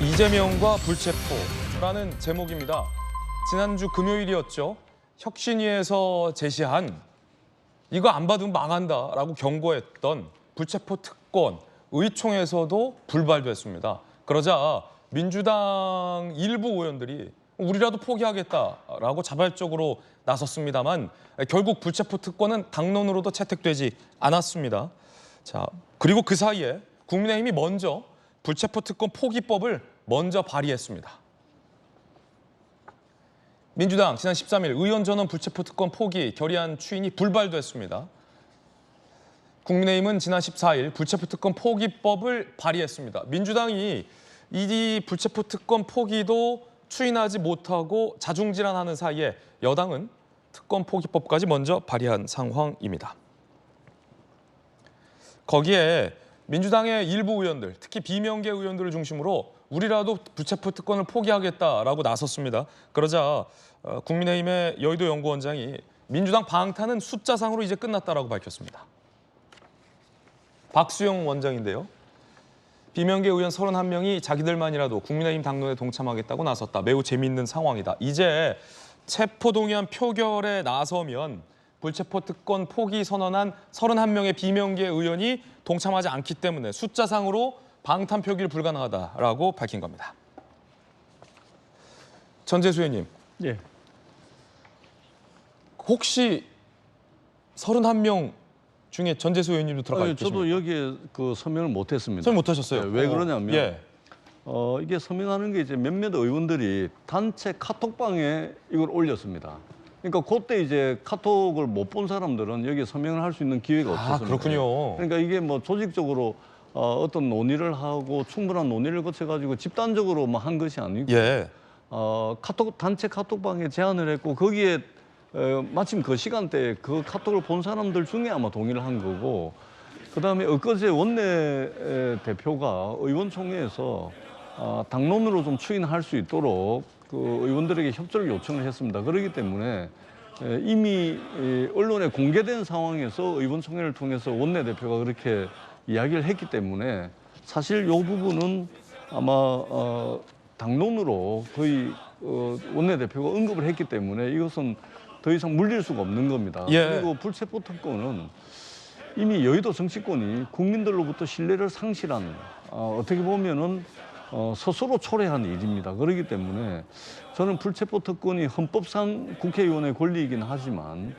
이재명과 불체포라는 제목입니다. 지난주 금요일이었죠. 혁신위에서 제시한 이거 안 받으면 망한다라고 경고했던 불체포 특권 의총에서도 불발됐습니다. 그러자 민주당 일부 의원들이 우리라도 포기하겠다라고 자발적으로 나섰습니다만 결국 불체포 특권은 당론으로도 채택되지 않았습니다. 자, 그리고 그 사이에 국민의힘이 먼저 불체포 특권 포기법을 먼저 발의했습니다. 민주당 지난 13일 의원 전원 불체포 특권 포기 결의안 추인이 불발됐습니다. 국민의힘은 지난 14일 불체포 특권 포기법을 발의했습니다. 민주당이 이 불체포 특권 포기도 추인하지 못하고 자중질환하는 사이에 여당은 특권 포기법까지 먼저 발의한 상황입니다. 거기에 민주당의 일부 의원들, 특히 비명계 의원들을 중심으로 우리라도 불체포 특권을 포기하겠다라고 나섰습니다. 그러자 국민의힘의 여의도 연구원장이 민주당 방탄은 숫자상으로 이제 끝났다라고 밝혔습니다. 박수영 원장인데요. 비명계 의원 31명이 자기들만이라도 국민의힘 당론에 동참하겠다고 나섰다. 매우 재미있는 상황이다. 이제 체포동의안 표결에 나서면 불체포 특권 포기 선언한 31명의 비명계 의원이 동참하지 않기 때문에 숫자상으로 방탄 표기를 불가능하다라고 밝힌 겁니다. 전재수 의원님. 예. 혹시 31명 중에 전재수 의원님도 들어가 계십니까? 저도 여기에 서명을 못했습니다. 서명 못하셨어요? 왜 그러냐면 예. 이게 서명하는 게 이제 몇몇 의원들이 단체 카톡방에 이걸 올렸습니다. 그러니까 그때 이제 카톡을 못 본 사람들은 여기에 서명을 할 수 있는 기회가 없었습니다. 그렇군요. 그러니까 이게 뭐 조직적으로 어떤 논의를 하고 충분한 논의를 거쳐가지고 집단적으로 한 것이 아니고 예. 단체 카톡방에 제안을 했고 거기에 마침 그 시간대에 그 카톡을 본 사람들 중에 아마 동의를 한 거고 그다음에 엊그제 원내 대표가 의원총회에서 당론으로 좀 추인할 수 있도록 그 의원들에게 협조를 요청을 했습니다. 그렇기 때문에 이미 언론에 공개된 상황에서 의원총회를 통해서 원내대표가 그렇게 이야기를 했기 때문에 사실 이 부분은 아마 당론으로 거의 원내대표가 언급을 했기 때문에 이것은 더 이상 물릴 수가 없는 겁니다. 예. 그리고 불체포 특권은 이미 여의도 정치권이 국민들로부터 신뢰를 상실한 어떻게 보면은 스스로 초래한 일입니다. 그렇기 때문에 저는 불체포 특권이 헌법상 국회의원의 권리이긴 하지만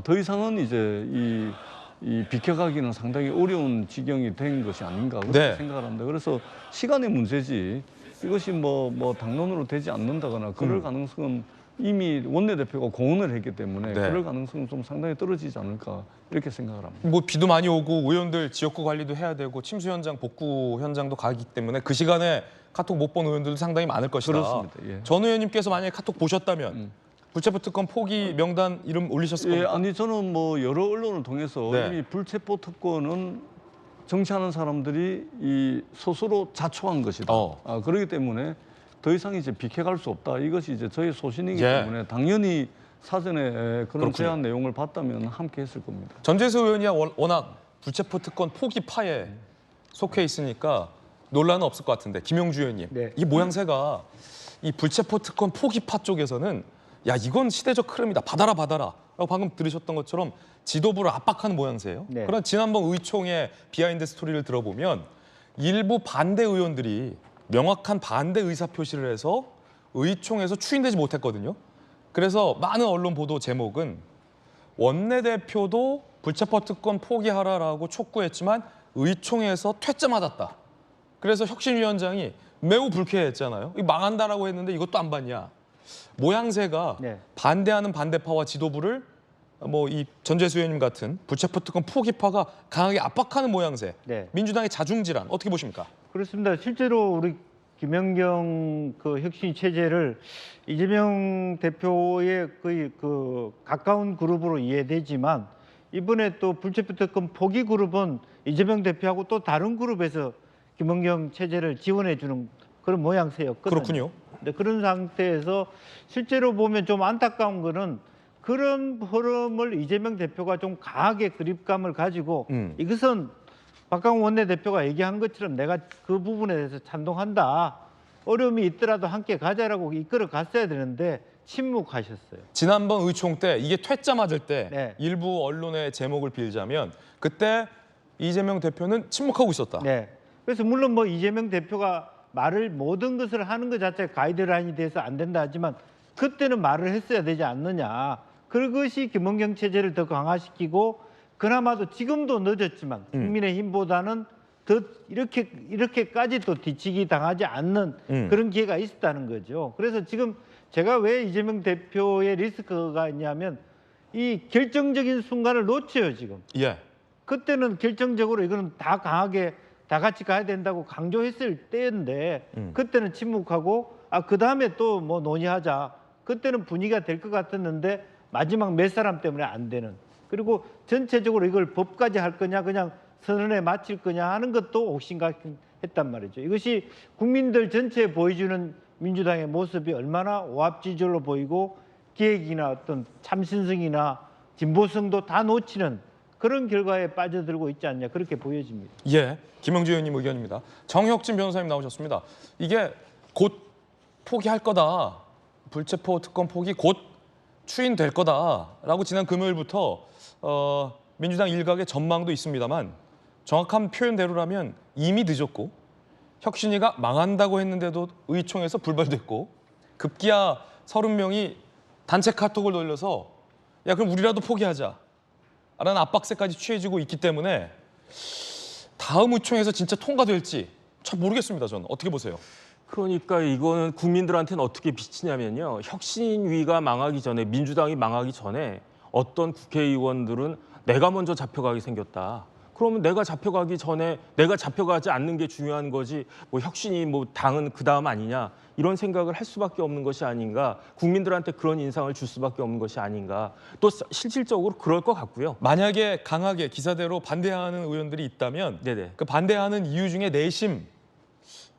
더 이상은 이제 이 비켜가기는 상당히 어려운 지경이 된 것이 아닌가 그렇게 네. 생각을 합니다. 그래서 시간의 문제지 이것이 뭐 당론으로 되지 않는다거나 그럴 가능성은 이미 원내대표가 공언을 했기 때문에 네. 그럴 가능성은 좀 상당히 떨어지지 않을까 이렇게 생각을 합니다. 뭐 비도 많이 오고 의원들 지역구 관리도 해야 되고 침수 현장, 복구 현장도 가기 때문에 그 시간에 카톡 못 본 의원들도 상당히 많을 것이다. 그렇습니다. 예. 전 의원님께서 만약에 카톡 보셨다면 불체포 특권 포기 명단 이름 올리셨을 예, 겁니까? 아니 저는 뭐 여러 언론을 통해서 네. 이미 불체포 특권은 정치하는 사람들이 이 스스로 자초한 것이다. 그렇기 때문에 더 이상 이제 비켜갈 수 없다. 이것이 이제 저희 소신이기 예. 때문에 당연히 사전에 그런 그렇군요. 제안 내용을 봤다면 함께 했을 겁니다. 전재수 의원이야 워낙 불체포 특권 포기파에 속해 있으니까 논란은 없을 것 같은데 김용주 의원님, 네. 이 모양새가 이 불체포 특권 포기파 쪽에서는 야 이건 시대적 흐름이다, 받아라라고 방금 들으셨던 것처럼 지도부를 압박하는 모양새예요. 네. 그런 지난번 의총의 비하인드 스토리를 들어보면 일부 반대 의원들이 명확한 반대 의사 표시를 해서 의총에서 추인되지 못했거든요. 그래서 많은 언론 보도 제목은 원내대표도 불체포 특권 포기하라라고 촉구했지만 의총에서 퇴짜 맞았다. 그래서 혁신위원장이 매우 불쾌했잖아요. 이거 망한다라고 했는데 이것도 안 받냐. 모양새가 네. 반대하는 반대파와 지도부를 뭐 이 전재수 의원님 같은 불체포 특권 포기파가 강하게 압박하는 모양새. 네. 민주당의 자중질환 어떻게 보십니까? 그렇습니다. 실제로 우리 김연경 그 혁신 체제를 이재명 대표의 거의 가까운 그룹으로 이해되지만 이번에 또 불체포 특권 포기 그룹은 이재명 대표하고 또 다른 그룹에서 김연경 체제를 지원해 주는 그런 모양새였거든요. 그렇군요. 근데 그런 상태에서 실제로 보면 좀 안타까운 거는 그런 흐름을 이재명 대표가 좀 강하게 그립감을 가지고 이것은 박강원 원내대표가 얘기한 것처럼 내가 그 부분에 대해서 찬동한다. 어려움이 있더라도 함께 가자라고 이끌어 갔어야 되는데 침묵하셨어요. 지난번 의총 때 이게 퇴짜 맞을 때 네. 일부 언론의 제목을 빌자면 그때 이재명 대표는 침묵하고 있었다. 네. 그래서 물론 뭐 이재명 대표가 말을 모든 것을 하는 것 자체가 가이드라인이 돼서 안 된다 하지만 그때는 말을 했어야 되지 않느냐. 그것이 김원경 체제를 더 강화시키고 그나마도 지금도 늦었지만 국민의힘보다는 더 이렇게까지 또 뒤치기 당하지 않는 그런 기회가 있었다는 거죠. 그래서 지금 제가 왜 이재명 대표의 리스크가 있냐면 이 결정적인 순간을 놓쳐요 지금. 예. 그때는 결정적으로 이거는 다 강하게 다 같이 가야 된다고 강조했을 때인데 그때는 침묵하고 그 다음에 또 뭐 논의하자. 그때는 분위기가 될 것 같았는데 마지막 몇 사람 때문에 안 되는. 그리고 전체적으로 이걸 법까지 할 거냐 그냥 선언에 마칠 거냐 하는 것도 옥신각신했단 말이죠. 이것이 국민들 전체에 보여주는 민주당의 모습이 얼마나 오합지졸로 보이고 기획이나 어떤 참신성이나 진보성도 다 놓치는 그런 결과에 빠져들고 있지 않냐 그렇게 보여집니다. 예. 김영주 의원님 의견입니다. 정혁진 변호사님 나오셨습니다. 이게 곧 포기할 거다. 불체포 특권 포기 곧 추인될 거다라고 지난 금요일부터 민주당 일각의 전망도 있습니다만 정확한 표현대로라면 이미 늦었고 혁신위가 망한다고 했는데도 의총에서 불발됐고 급기야 30명이 단체 카톡을 돌려서 야 그럼 우리라도 포기하자 라는 압박세까지 취해지고 있기 때문에 다음 의총에서 진짜 통과될지 잘 모르겠습니다. 저는 어떻게 보세요? 그러니까 이거는 국민들한테는 어떻게 비치냐면요. 혁신위가 망하기 전에 민주당이 망하기 전에 어떤 국회의원들은 내가 먼저 잡혀가게 생겼다. 그러면 내가 잡혀가기 전에 내가 잡혀가지 않는 게 중요한 거지 뭐 혁신이 뭐 당은 그다음 아니냐 이런 생각을 할 수밖에 없는 것이 아닌가 국민들한테 그런 인상을 줄 수밖에 없는 것이 아닌가 또 실질적으로 그럴 것 같고요. 만약에 강하게 기사대로 반대하는 의원들이 있다면 네네. 그 반대하는 이유 중에 내심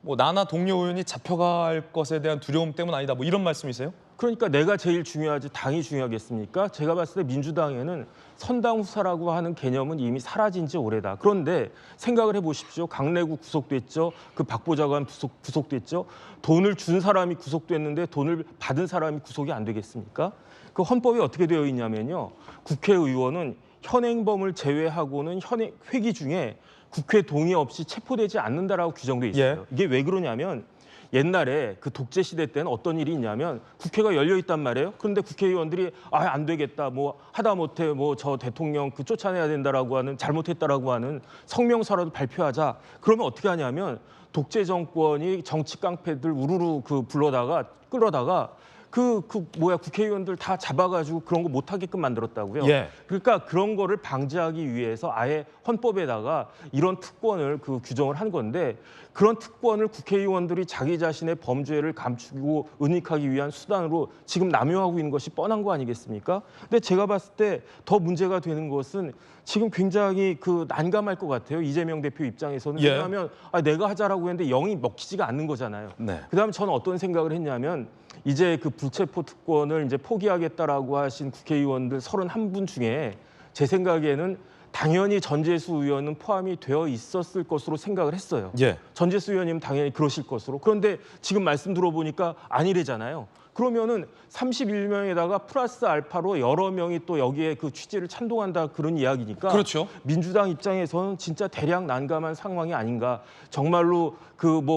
뭐 나나 동료 의원이 잡혀갈 것에 대한 두려움 때문 아니다 뭐 이런 말씀이세요? 그러니까 내가 제일 중요하지 당이 중요하겠습니까? 제가 봤을 때 민주당에는 선당 후사라고 하는 개념은 이미 사라진 지 오래다. 그런데 생각을 해보십시오. 강내구 구속됐죠. 그 박 보좌관 구속됐죠. 돈을 준 사람이 구속됐는데 돈을 받은 사람이 구속이 안 되겠습니까? 그 헌법이 어떻게 되어 있냐면요. 국회의원은 현행범을 제외하고는 회기 중에 국회 동의 없이 체포되지 않는다라고 규정돼 있어요. 예. 이게 왜 그러냐면 옛날에 그 독재 시대 때는 어떤 일이 있냐면 국회가 열려 있단 말이에요. 그런데 국회의원들이 안 되겠다. 뭐 하다못해 뭐 저 대통령 그 쫓아내야 된다라고 하는 잘못했다라고 하는 성명서라도 발표하자. 그러면 어떻게 하냐면 독재 정권이 정치 깡패들 우르르 끌어다가 국회의원들 다 잡아가지고 그런 거 못하게끔 만들었다고요. 예. 그러니까 그런 거를 방지하기 위해서 아예 헌법에다가 이런 특권을 규정을 한 건데 그런 특권을 국회의원들이 자기 자신의 범죄를 감추고 은닉하기 위한 수단으로 지금 남용하고 있는 것이 뻔한 거 아니겠습니까? 근데 제가 봤을 때 더 문제가 되는 것은 지금 굉장히 난감할 것 같아요. 이재명 대표 입장에서는. 예. 왜냐하면 내가 하자라고 했는데 영이 먹히지가 않는 거잖아요. 네. 그다음에 저는 어떤 생각을 했냐면 이제 그 불체포 특권을 이제 포기하겠다라고 하신 국회의원들 31분 중에 제 생각에는 당연히 전재수 의원은 포함이 되어 있었을 것으로 생각을 했어요. 예. 전재수 의원님 당연히 그러실 것으로. 그런데 지금 말씀 들어보니까 아니래잖아요. 그러면은 31명에다가 플러스 알파로 여러 명이 또 여기에 그 취지를 찬동한다 그런 이야기니까 그렇죠. 민주당 입장에서는 진짜 대략 난감한 상황이 아닌가. 정말로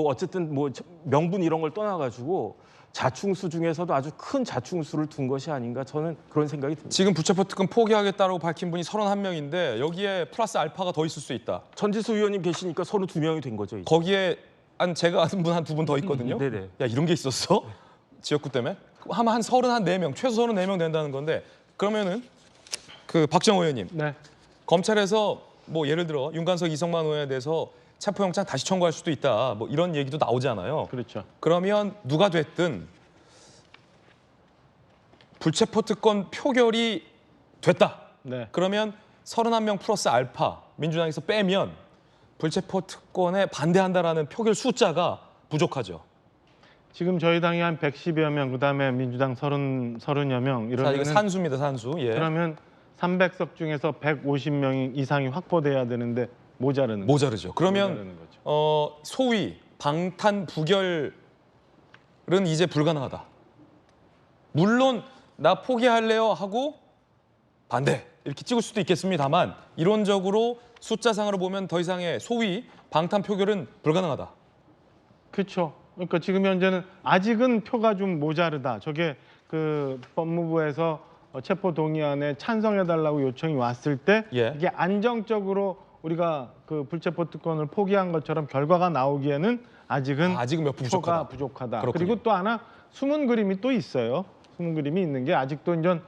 어쨌든 명분 이런 걸 떠나가지고 자충수 중에서도 아주 큰 자충수를 둔 것이 아닌가 저는 그런 생각이 듭니다. 지금 불체포 특권 포기하겠다고 밝힌 분이 31명인데 여기에 플러스 알파가 더 있을 수 있다. 전지수 의원님 계시니까 32명이 된 거죠. 이제. 거기에 제가 아는 분 한 두 분 더 있거든요. 네네. 야 이런 게 있었어? 지역구 때문에? 하면 한 34명, 최소 34명 된다는 건데 그러면은 박정호 의원님 네. 검찰에서 뭐 예를 들어 윤관석, 이성만 의원에 대해서 체포영장 다시 청구할 수도 있다. 뭐 이런 얘기도 나오잖아요. 그렇죠. 그러면 누가 됐든 불체포 특권 표결이 됐다. 네. 그러면 31명 플러스 알파 민주당에서 빼면 불체포 특권에 반대한다라는 표결 숫자가 부족하죠. 지금 저희 당이 한 110여 명, 그다음에 민주당 30여 명 자, 이거 이러면 산수입니다, 산수. 예. 그러면 300석 중에서 150명 이상이 확보돼야 되는데 모자르는 모자르죠. 그러면 모자르는 거죠. 소위 방탄 부결 이제 불가능하다. 물론 나 포기할래요 하고 반대 이렇게 찍을 수도 있겠습니다만 이론적으로 숫자상으로 보면 더 이상의 소위 방탄 표결은 불가능하다. 그렇죠. 그러니까 지금 현재는 아직은 표가 좀 모자르다. 저게 그 법무부에서 체포 동의안에 찬성해달라고 요청이 왔을 때 예. 이게 안정적으로 우리가 그 불체포 특권을 포기한 것처럼 결과가 나오기에는 아직은 아직은 몇 부 표가 부족하다. 부족하다. 그렇군요. 그리고 또 하나 숨은 그림이 또 있어요. 숨은 그림이 있는 게 아직도 이제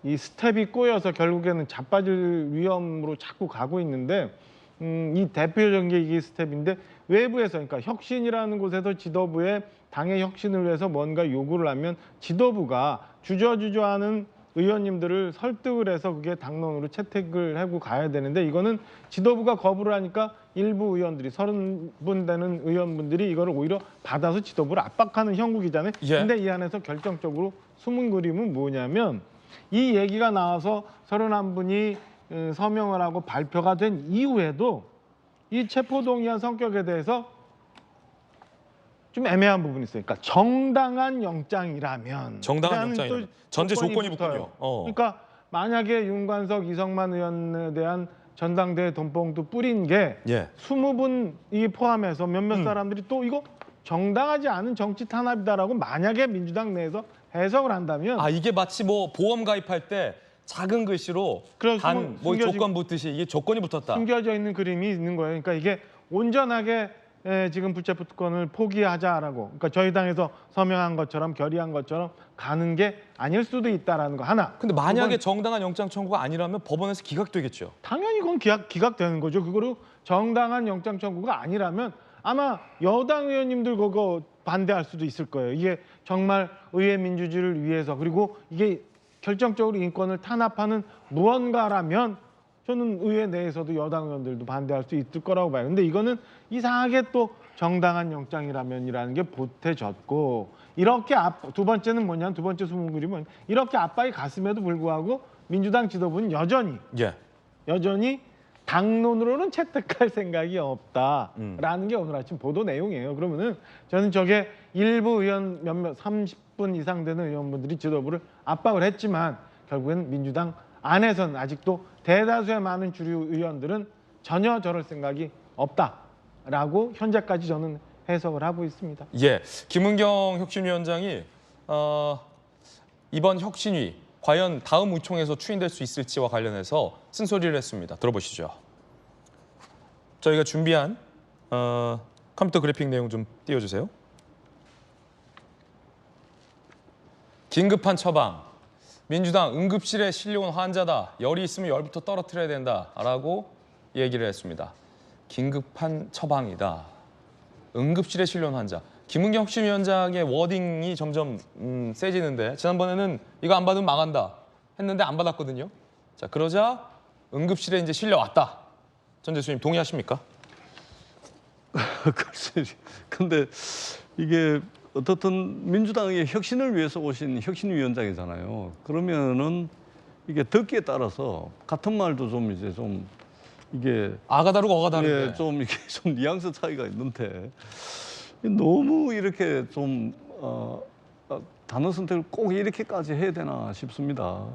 이 스텝이 꼬여서 결국에는 자빠질 위험으로 자꾸 가고 있는데 이 대표적인 게 이 스텝인데 외부에서 그러니까 혁신이라는 곳에서 지도부에 당의 혁신을 위해서 뭔가 요구를 하면 지도부가 주저주저하는 의원님들을 설득을 해서 그게 당론으로 채택을 하고 가야 되는데 이거는 지도부가 거부를 하니까 일부 의원들이 30분 되는 의원분들이 이거를 오히려 받아서 지도부를 압박하는 형국이잖아요. 예. 근데 이 안에서 결정적으로 숨은 그림은 뭐냐면 이 얘기가 나와서 31분이 서명을 하고 발표가 된 이후에도 이 체포동의안 성격에 대해서 좀 애매한 부분이 있어요. 그러니까 정당한 영장이라면 정당한 라는 영장이라면. 또 전제 조건이 붙어요. 붙군요. 어. 그러니까 만약에 윤관석, 이성만 의원에 대한 전당대회 돈봉투 뿌린 게 예. 20분이 포함해서 몇몇 사람들이 또 이거 정당하지 않은 정치 탄압이다라고 만약에 민주당 내에서 해석을 한다면 아 이게 마치 뭐 보험 가입할 때 작은 글씨로 그런 단 뭐 숨겨진- 조건 붙듯이 이게 조건이 붙었다. 숨겨져 있는 그림이 있는 거예요. 그러니까 이게 온전하게 지금 불체포 특권을 포기하자라고, 그러니까 저희 당에서 서명한 것처럼 결의한 것처럼 가는 게 아닐 수도 있다라는 거 하나. 근데 만약에 그건 정당한 영장 청구가 아니라면 법원에서 기각되겠죠. 당연히 그건 기각되는 거죠. 그거로 정당한 영장 청구가 아니라면 아마 여당 의원님들 그거 반대할 수도 있을 거예요. 이게 정말 의회 민주주의를 위해서 그리고 이게 결정적으로 인권을 탄압하는 무언가라면 저는 의회 내에서도 여당 의원들도 반대할 수 있을 거라고 봐요. 근데 이거는 이상하게 또 정당한 영장이라면이라는 게 보태졌고 이렇게 두 번째는 뭐냐면 두 번째 숨은 그림은 뭐냐면 이렇게 압박이 갔음에도 불구하고 민주당 지도부는 여전히 당론으로는 채택할 생각이 없다라는 게 오늘 아침 보도 내용이에요. 그러면은 저는 저게 일부 의원 몇몇 30분 이상 되는 의원분들이 지도부를 압박을 했지만 결국엔 민주당 안에서는 아직도 대다수의 많은 주류 의원들은 전혀 저럴 생각이 없다라고 현재까지 저는 해석을 하고 있습니다. 예, 김은경 혁신위원장이 이번 혁신위 과연 다음 의총에서 추인될 수 있을지와 관련해서 쓴소리를 했습니다. 들어보시죠. 저희가 준비한 컴퓨터 그래픽 내용 좀 띄워주세요. 긴급한 처방. 민주당 응급실에 실려온 환자다. 열이 있으면 열부터 떨어뜨려야 된다라고 얘기를 했습니다. 긴급한 처방이다. 응급실에 실려온 환자. 김은경 혁신위원장의 워딩이 점점 세지는데 지난번에는 이거 안 받으면 망한다 했는데 안 받았거든요. 자 그러자 응급실에 이제 실려왔다. 전 교수님 동의하십니까? 글쎄, 근데 이게 어떻든 민주당의 혁신을 위해서 오신 혁신위원장이잖아요. 그러면은 이게 듣기에 따라서 같은 말도 좀 이제 좀 이게 아가 다르고 어가 다른데. 예, 좀 이게 좀 뉘앙스 차이가 있는데 너무 이렇게 좀 단어 선택을 꼭 이렇게까지 해야 되나 싶습니다.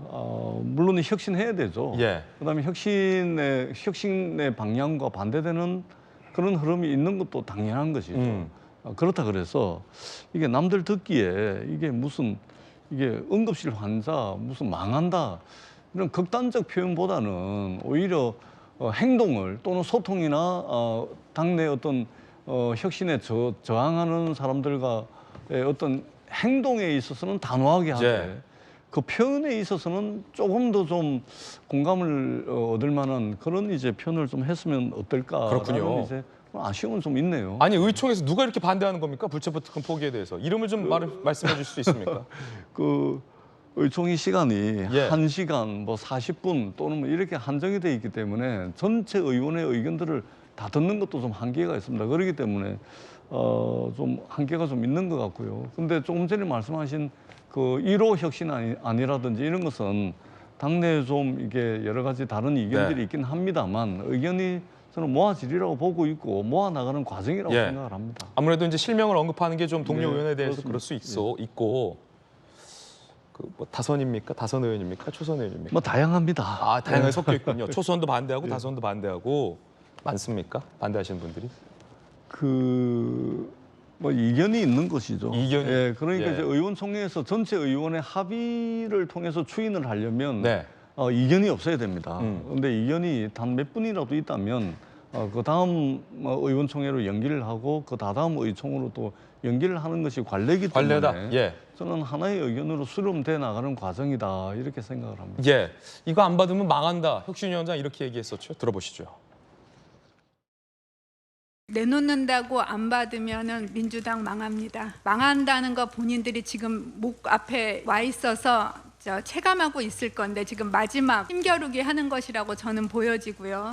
물론 혁신해야 되죠. 예. 그다음에 혁신의 방향과 반대되는 그런 흐름이 있는 것도 당연한 것이죠. 그렇다 그래서 이게 남들 듣기에 이게 무슨 이게 응급실 환자 무슨 망한다 이런 극단적 표현보다는 오히려 행동을 또는 소통이나 당내 어떤 혁신에 저항하는 사람들과의 어떤 행동에 있어서는 단호하게 하되 예. 그 표현에 있어서는 조금 더 좀 공감을 얻을 만한 그런 이제 표현을 좀 했으면 어떨까라는 그렇군요. 이제 아쉬움은 좀 있네요. 아니 의총에서 누가 이렇게 반대하는 겁니까? 불체포 특권 포기에 대해서 이름을 좀 말씀해 주실 수 있습니까? 그 의총의 시간이 예. 1시간 뭐 40분 또는 뭐 이렇게 한정이 돼 있기 때문에 전체 의원의 의견들을 다 듣는 것도 좀 한계가 있습니다. 그렇기 때문에 좀 한계가 좀 있는 것 같고요. 근데 조금 전에 말씀하신 그 1호 혁신 아니라든지 이런 것은 당내에 좀 이게 여러 가지 다른 의견들이 네. 있긴 합니다만 의견이 저는 모아지리라고 보고 있고 모아 나가는 과정이라고 예. 생각을 합니다. 아무래도 이제 실명을 언급하는 게 좀 동료 네, 의원에 대해서 그렇습니다. 그럴 수 있고 그 뭐 다선입니까? 다선 의원입니까? 초선 의원입니까? 뭐 다양합니다. 아, 다양하게 섞여 있군요. 초선도 반대하고 다선도 반대하고 많습니까? 반대하시는 분들이? 뭐 이견이 있는 것이죠. 이견이? 예, 그러니까 예. 이제 의원총회에서 전체 의원의 합의를 통해서 추인을 하려면 네. 이견이 없어야 됩니다. 음. 그런데 이견이 단 몇 분이라도 있다면 그 다음 의원총회로 연기를 하고 그 다다음 의총으로 또 연기를 하는 것이 관례이기 때문에 관례다. 예. 저는 하나의 의견으로 수렴돼 나가는 과정이다 이렇게 생각을 합니다. 예. 이거 안 받으면 망한다. 혁신위원장 이렇게 얘기했었죠. 들어보시죠. 내놓는다고 안 받으면은 민주당 망합니다. 망한다는 거 본인들이 지금 목 앞에 와 있어서 체감하고 있을 건데 지금 마지막 힘겨루기 하는 것이라고 저는 보여지고요.